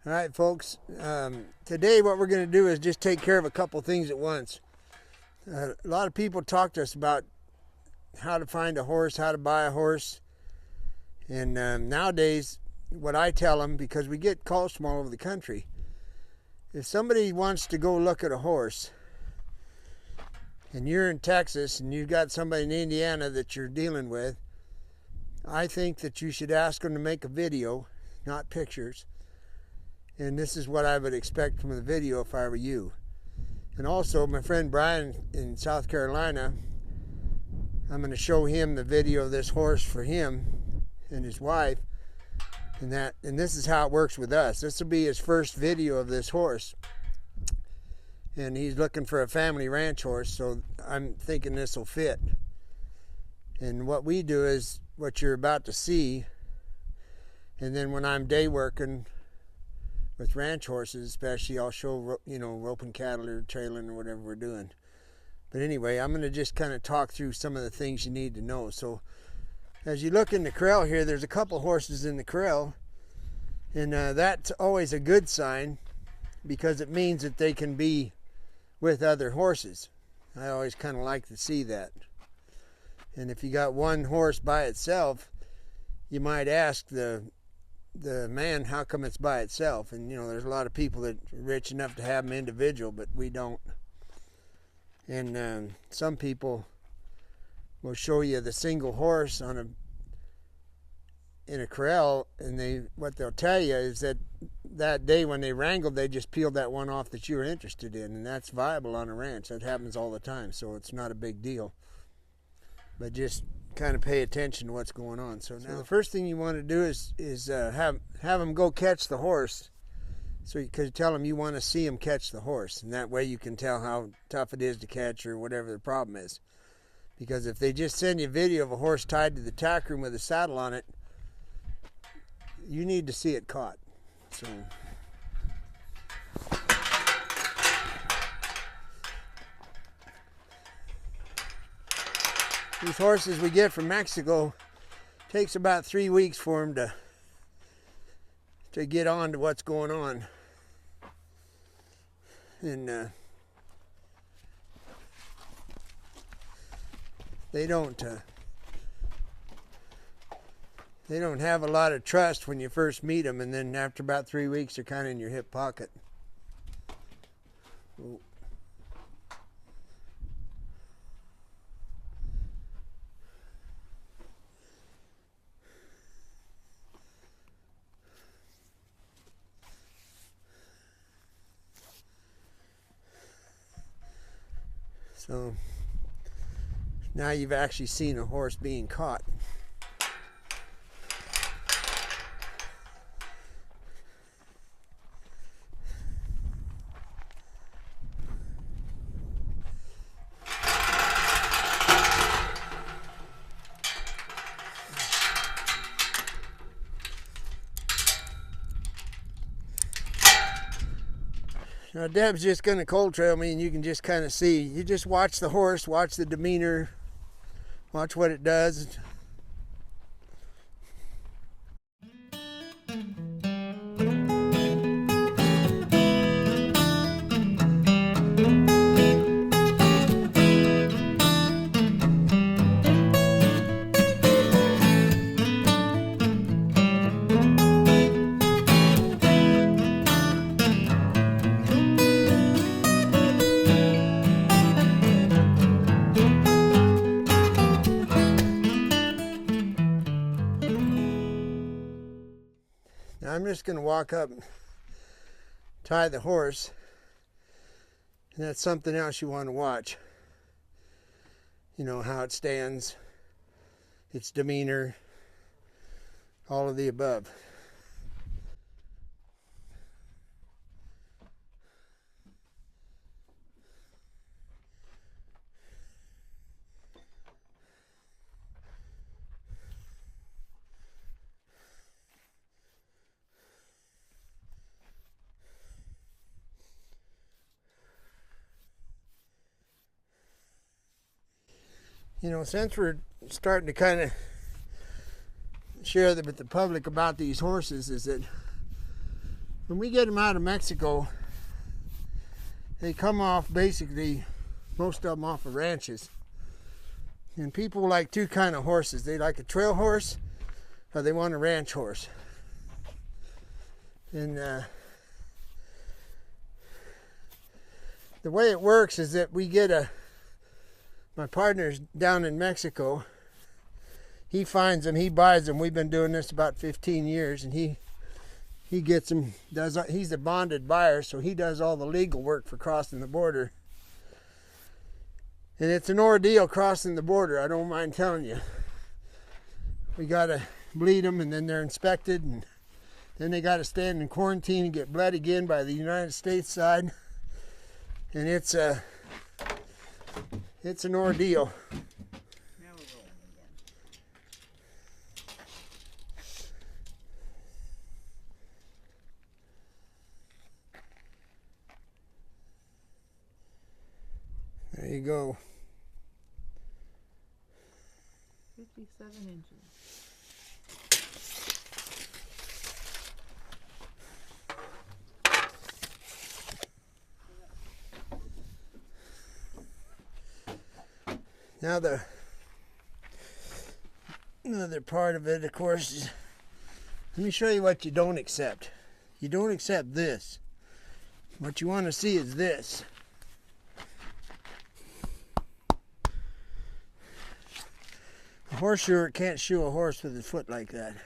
All right, folks. Today what we're going to do is just take care of a couple things at once. A lot of people talk to us about how to find a horse, how to buy a horse. And nowadays, what I tell them, because we get calls from all over the country, if somebody wants to go look at a horse, and you're in Texas and you've got somebody in Indiana that you're dealing with, I think that you should ask them to make a video, not pictures. And this is what I would expect from the video if I were you. And also, my friend Brian in South Carolina, I'm going to show him the video of this horse for him and his wife. And this is how it works with us. This will be his first video of this horse. And he's looking for a family ranch horse, so I'm thinking this will fit. And what we do is what you're about to see. And then when I'm day working with ranch horses, especially, I'll show, roping cattle or trailing or whatever we're doing. But anyway, I'm going to just kind of talk through some of the things you need to know. So as you look in the corral here, there's a couple horses in the corral. And that's always a good sign, because it means that they can be with other horses. I always kind of like to see that. And if you got one horse by itself, you might ask the man, how come it's by itself? And there's a lot of people that are rich enough to have them individual, but we don't. And some people will show you the single horse in a corral, and what they'll tell you is that day when they wrangled, they just peeled that one off that you were interested in, and that's viable on a ranch. That happens all the time, so it's not a big deal. But just kind of pay attention to what's going on. So now the first thing you want to do is have them go catch the horse. So you could tell them you want to see them catch the horse, and that way you can tell how tough it is to catch or whatever the problem is. Because if they just send you a video of a horse tied to the tack room with a saddle on it, you need to see it caught. So these horses we get from Mexico, takes about 3 weeks for them to get on to what's going on. And they don't have a lot of trust when you first meet them, and then after about 3 weeks they're kind of in your hip pocket. Ooh. So now you've actually seen a horse being caught. Now Deb's just going to cold trail me, and you can just kind of see. You just watch the horse, watch the demeanor, watch what it does. Now I'm just going to walk up and tie the horse, and that's something else you want to watch. How it stands, its demeanor, all of the above. Since we're starting to kind of share with the public about these horses, is that when we get them out of Mexico, they come off basically, most of them off of ranches. And people like two kind of horses. They like a trail horse, or they want a ranch horse. And the way it works is that we get my partner's down in Mexico. He finds them, he buys them. We've been doing this about 15 years, and he gets them. He's a bonded buyer, so he does all the legal work for crossing the border. And it's an ordeal crossing the border, I don't mind telling you. We gotta bleed them, and then they're inspected, and then they gotta stand in quarantine and get bled again by the United States side. And it's an ordeal. Now we're rolling again. There you go. 57 inches. Now another part of it, of course, is, let me show you what you don't accept. You don't accept this. What you want to see is this. A horseshoer can't shoe a horse with his foot like that.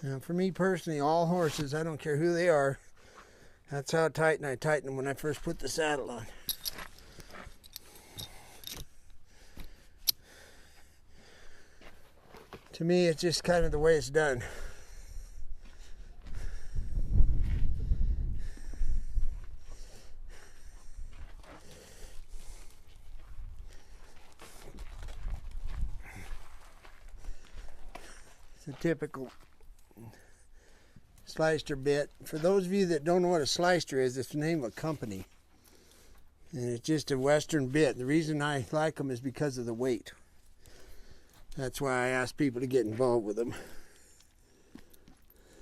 Now, for me personally, all horses, I don't care who they are, that's how tight I tighten them when I first put the saddle on. To me, it's just kind of the way it's done. It's a typical slicer bit. For those of you that don't know what a slicer is, it's the name of a company. And it's just a Western bit. The reason I like them is because of the weight. That's why I ask people to get involved with them.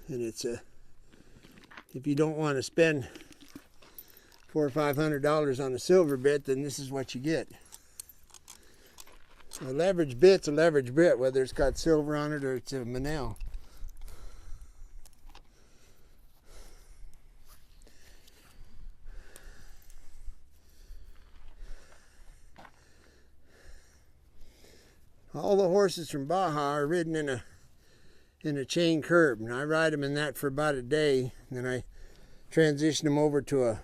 And it's if you don't want to spend $400 or $500 on a silver bit, then this is what you get. So a leverage bit's a leverage bit, whether it's got silver on it or it's a Manel. All the horses from Baja are ridden in a chain curb, and I ride them in that for about a day, and then I transition them over to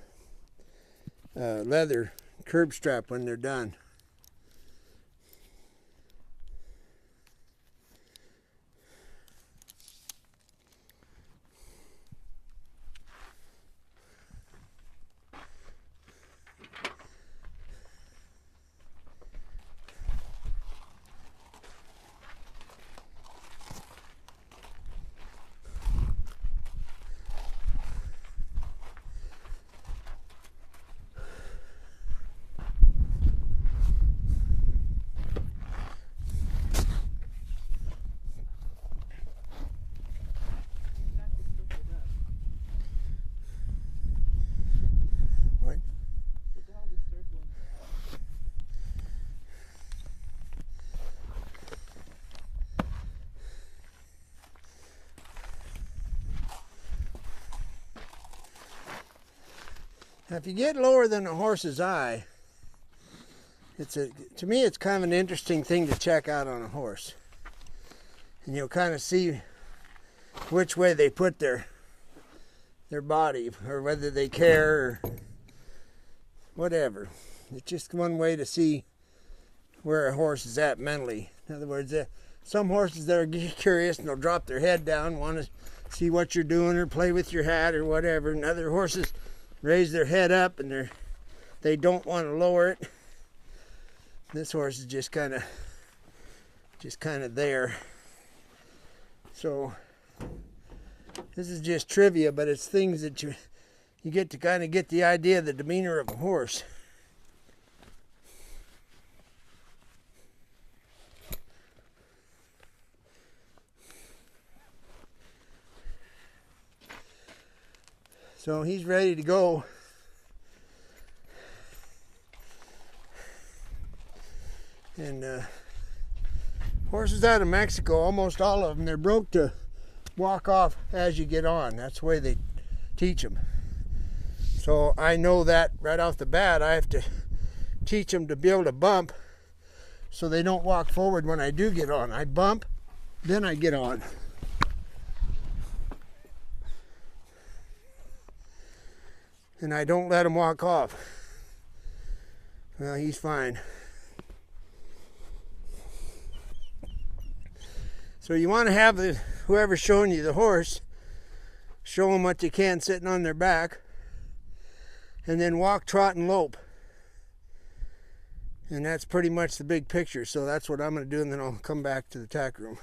a leather curb strap when they're done. Now, if you get lower than a horse's eye, to me it's kind of an interesting thing to check out on a horse. And you'll kind of see which way they put their body, or whether they care, or whatever. It's just one way to see where a horse is at mentally. In other words, some horses that are curious and they'll drop their head down, want to see what you're doing or play with your hat or whatever. And other horses raise their head up and they don't want to lower it. This horse is just kind of there. So this is just trivia, but it's things that you get to kind of get the idea of the demeanor of a horse. So he's ready to go. And horses out of Mexico, almost all of them, they're broke to walk off as you get on. That's the way they teach them. So I know that right off the bat. I have to teach them to be able to bump so they don't walk forward when I do get on. I bump, then I get on. And I don't let him walk off. Well, he's fine. So you want to have whoever's showing you the horse, show them what you can sitting on their back, and then walk, trot, and lope. And that's pretty much the big picture. So that's what I'm going to do, and then I'll come back to the tack room.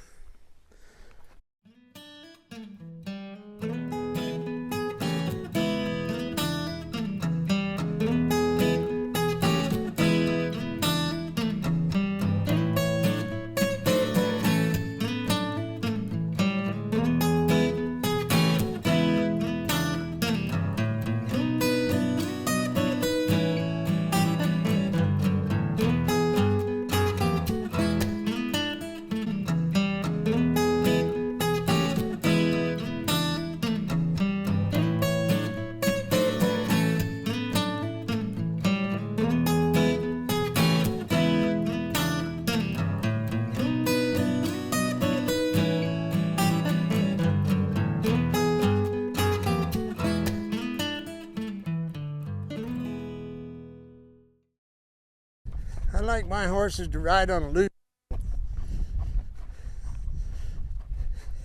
I like my horses to ride on a loose,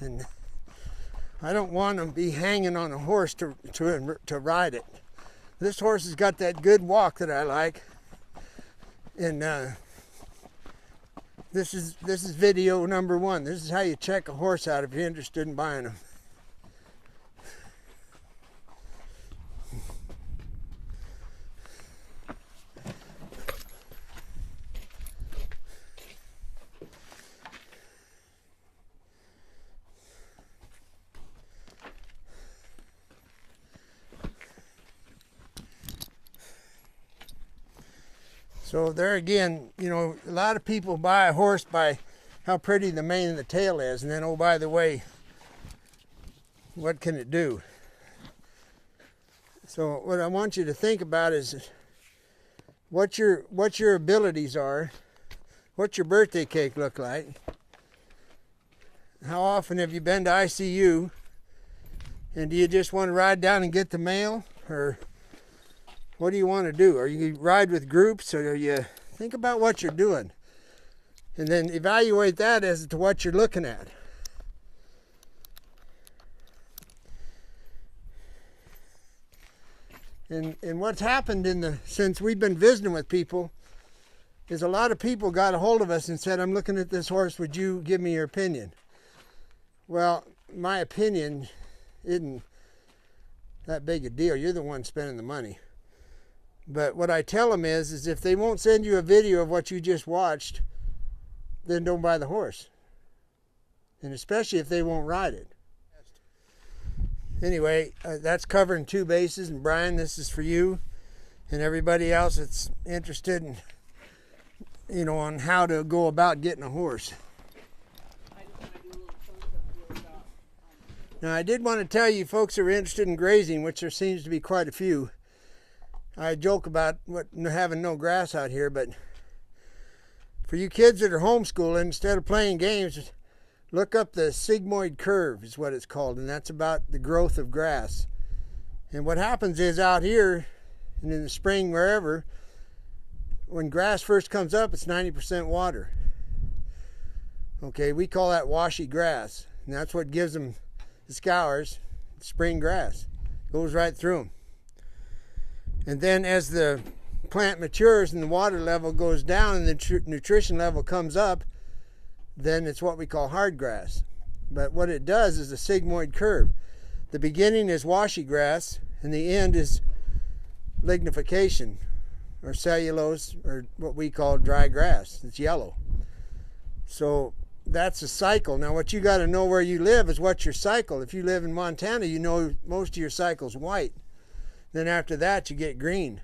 and I don't want them to be hanging on a horse to ride it. This horse has got that good walk that I like, and this is video number one. This is how you check a horse out if you're interested in buying them. So there again, you know, a lot of people buy a horse by how pretty the mane and the tail is, and then, oh, by the way, what can it do? So what I want you to think about is what your abilities are, what's your birthday cake look like, how often have you been to ICU, and do you just want to ride down and get the mail, or what do you want to do? Are you ride with groups, or you think about what you're doing, and then evaluate that as to what you're looking at. And what's happened since we've been visiting with people is a lot of people got a hold of us and said, I'm looking at this horse, would you give me your opinion? Well, my opinion isn't that big a deal. You're the one spending the money. But what I tell them is if they won't send you a video of what you just watched, then don't buy the horse. And especially if they won't ride it. Anyway, that's covering two bases. And Brian, this is for you and everybody else that's interested in, you know, on how to go about getting a horse. I just want to do a little close-up deal about. Now, I did want to tell you folks who are interested in grazing, which there seems to be quite a few, I joke about having no grass out here, but for you kids that are homeschooling, instead of playing games, look up the sigmoid curve is what it's called, and that's about the growth of grass. And what happens is out here and in the spring, wherever, when grass first comes up, it's 90% water. Okay, we call that washy grass, and that's what gives them the scours, spring grass. Goes right through them. And then as the plant matures and the water level goes down and the nutrition level comes up, then it's what we call hard grass. But what it does is a sigmoid curve. The beginning is washy grass and the end is lignification or cellulose, or what we call dry grass. It's yellow. So that's a cycle. Now what you got to know where you live is what's your cycle. If you live in Montana, you know most of your cycle's white. Then after that you get green.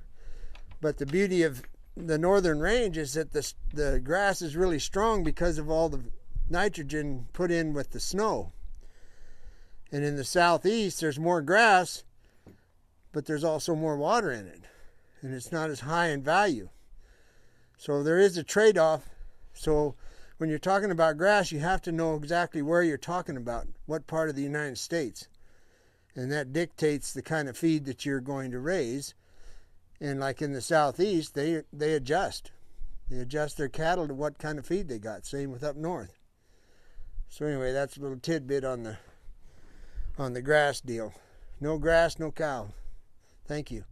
But the beauty of the northern range is that the grass is really strong because of all the nitrogen put in with the snow. And in the southeast there's more grass, but there's also more water in it, and it's not as high in value. So there is a trade-off. So when you're talking about grass, you have to know exactly where you're talking about, what part of the United States, and that dictates the kind of feed that you're going to raise. And like in the southeast, they adjust their cattle to what kind of feed they got. Same with up north. So anyway, that's a little tidbit on the grass deal. No grass, no cow. Thank you.